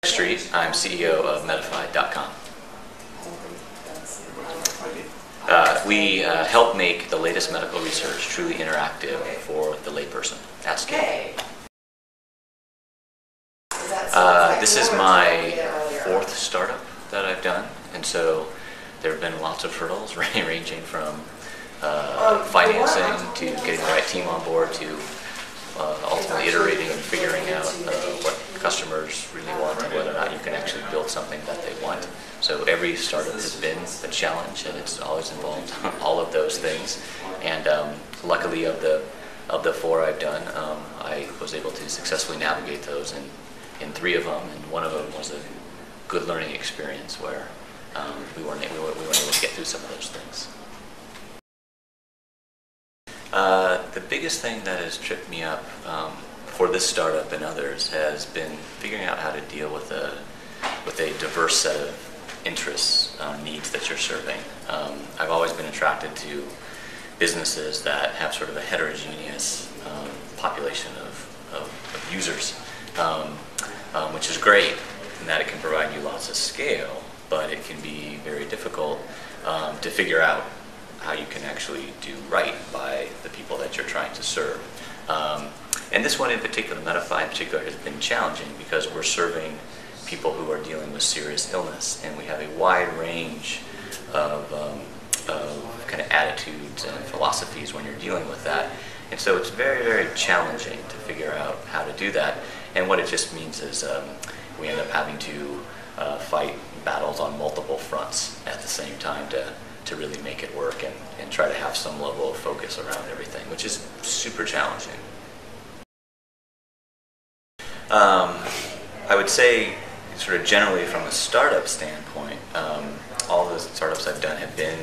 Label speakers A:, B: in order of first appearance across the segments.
A: Streat. I'm CEO of Medify.com. We help make the latest medical research truly interactive for the layperson at scale. This is my fourth startup that I've done, and so there have been lots of hurdles ranging from financing to getting the right team on board to ultimately iterating and figuring out what customers really want and whether or not you can actually build something that they want. So every startup has been a challenge, and it's always involved all of those things. And luckily, of the four I've done, I was able to successfully navigate those in three of them, and one of them was a good learning experience where we weren't able to get through some of those things. The biggest thing that has tripped me up for this startup and others has been figuring out how to deal with a diverse set of interests, needs that you're serving. I've always been attracted to businesses that have sort of a heterogeneous population of users, which is great in that it can provide you lots of scale, but it can be very difficult to figure out how you can actually do right by the people that you're trying to serve. And this one in particular, Medify in particular, has been challenging because we're serving people who are dealing with serious illness, and we have a wide range of kind of attitudes and philosophies when you're dealing with that. And so it's very, very challenging to figure out how to do that. And what it just means is we end up having to fight battles on multiple fronts at the same time to really make it work and try to have some level of focus around everything, which is super challenging. I would say, sort of generally from a startup standpoint, all the startups I've done have been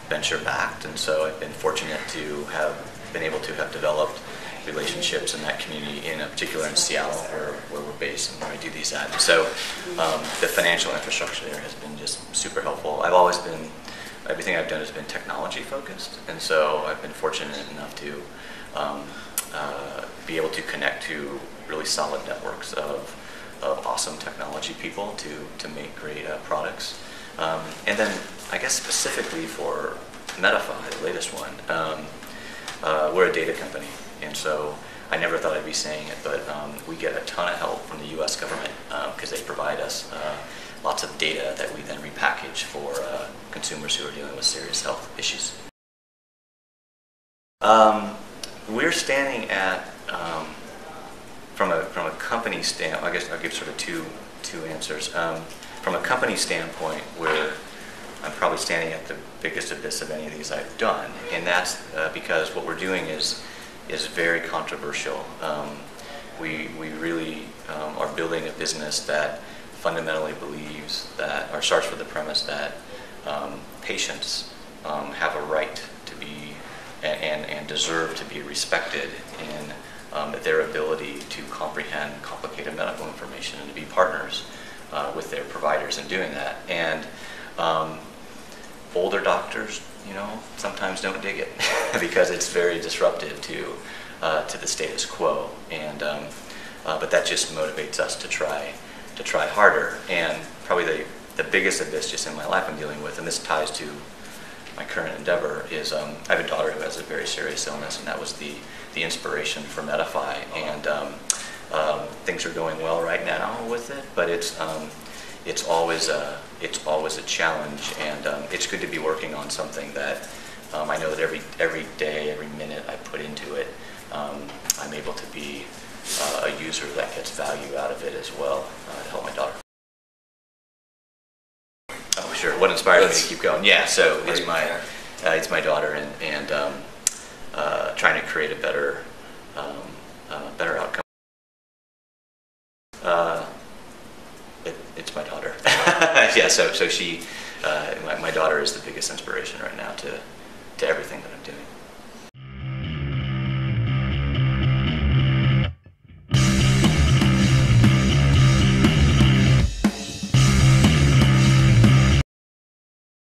A: venture-backed, and so I've been fortunate to have been able to have developed relationships in that community, in particular in Seattle, where we're based and where I do these at. And so the financial infrastructure there has been just super helpful. Everything I've done has been technology focused, and so I've been fortunate enough to be able to connect to really solid networks of awesome technology people to make great products. And then I guess specifically for Medify, the latest one, we're a data company, and so I never thought I'd be saying it, but we get a ton of help from the US government because they provide us lots of data that we then repackage for consumers who are dealing with serious health issues. We're standing at, from a company standpoint, I guess I'll give sort of two answers. From a company standpoint, I'm probably standing at the biggest abyss of any of these I've done, and that's because what we're doing is very controversial. We really are building a business that fundamentally believes that, or starts with the premise that patients have a right to be and deserve to be respected in their ability to comprehend complicated medical information and to be partners with their providers in doing that. And older doctors, sometimes don't dig it because it's very disruptive to the status quo. And but that just motivates us to try harder. And probably the biggest abyss just in my life I'm dealing with, and this ties to my current endeavor, is I have a daughter who has a very serious illness, and that was the inspiration for Medify. And things are going well right now with it, but it's always a challenge, and it's good to be working on something that I know that every day, every minute I put into it, I'm able to be a user that gets value out of it as well to help my daughter. Oh, sure. What inspires me to keep going? Yeah. So it's my daughter, and trying to create a better outcome. It's my daughter. Yeah. So she, my daughter is the biggest inspiration right now to everything that I'm doing.